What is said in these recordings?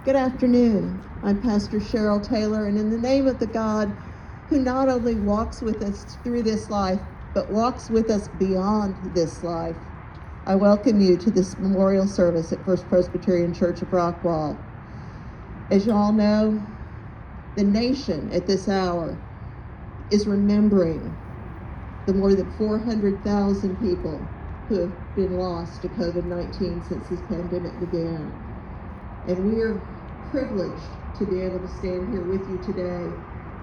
Good afternoon. I'm Pastor Cheryl Taylor, and in the name of the God who not only walks with us through this life, but walks with us beyond this life, I welcome you to this memorial service at First Presbyterian Church of Rockwall. As you all know, the nation at this hour is remembering the more than 400,000 people who have been lost to COVID-19 since this pandemic began. And we are privileged to be able to stand here with you today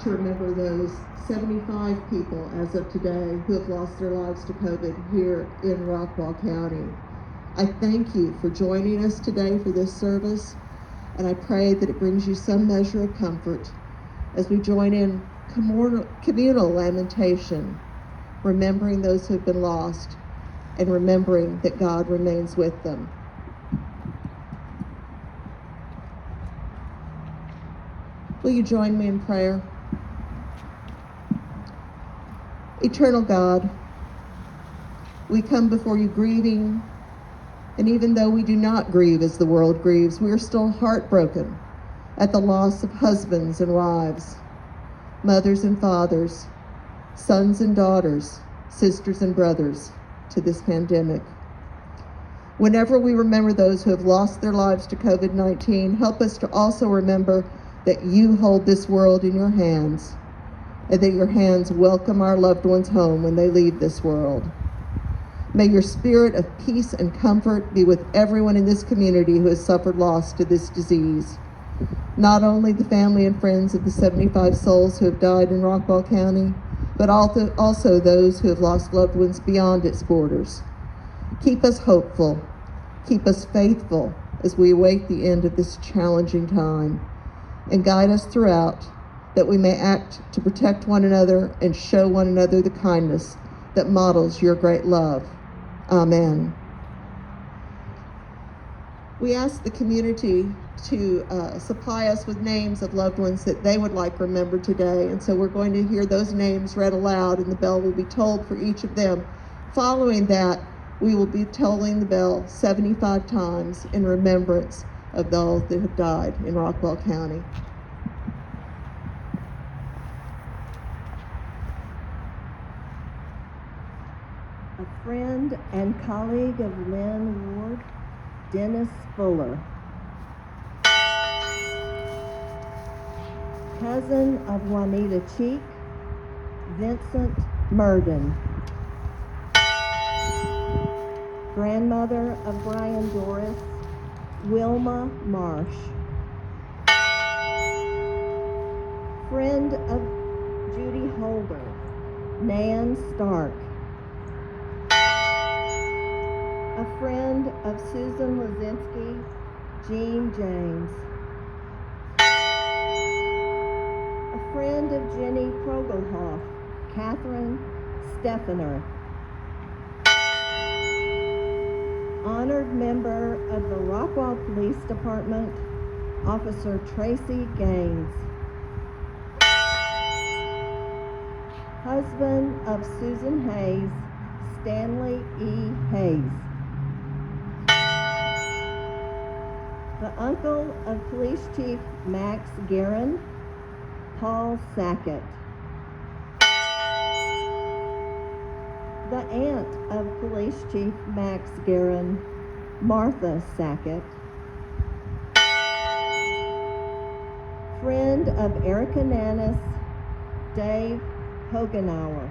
to remember those 75 people as of today who have lost their lives to COVID here in Rockwall County. I thank you for joining us today for this service, and I pray that it brings you some measure of comfort as we join in communal lamentation, remembering those who have been lost and remembering that God remains with them. Will you join me in prayer? Eternal God, we come before you grieving, and even though we do not grieve as the world grieves, we are still heartbroken at the loss of husbands and wives, mothers and fathers, sons and daughters, sisters and brothers to this pandemic. Whenever we remember those who have lost their lives to COVID-19, help us to also remember that you hold this world in your hands, and that your hands welcome our loved ones home when they leave this world. May your spirit of peace and comfort be with everyone in this community who has suffered loss to this disease. Not only the family and friends of the 75 souls who have died in Rockwall County, but also those who have lost loved ones beyond its borders. Keep us hopeful, keep us faithful as we await the end of this challenging time, and guide us throughout, that we may act to protect one another and show one another the kindness that models your great love. Amen. We ask the community to supply us with names of loved ones that they would like remembered today, and so we're going to hear those names read aloud, and the bell will be tolled for each of them. Following that, we will be tolling the bell 75 times in remembrance of those that have died in Rockwall County. A friend and colleague of Lynn Ward, Dennis Fuller. Cousin of Juanita Cheek, Vincent Murden. Grandmother of Brian Doris, Wilma Marsh. Friend of Judy Holder, Nan Stark. A friend of Susan Lazinski, Jean James. A friend of Jenny Progelhoff, Catherine Steffener. Honored member of the Rockwall Police Department, Officer Tracy Gaines. Husband of Susan Hayes, Stanley E. Hayes. The uncle of Police Chief Max Guerin, Paul Sackett. The aunt of Police Chief Max Guerin, Martha Sackett. Friend of Erica Nannis, Dave Hogenauer.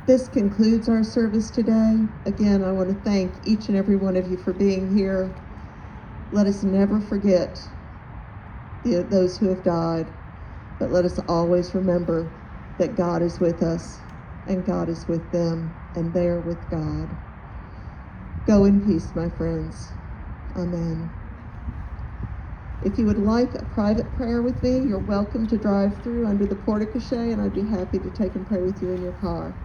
This concludes our service today. Again, I want to thank each and every one of you for being here. Let us never forget those who have died, but let us always remember that God is with us, and God is with them, and they are with God. Go in peace, my friends. Amen. If you would like a private prayer with me, you're welcome to drive through under the porte cochere, and I'd be happy to take and pray with you in your car.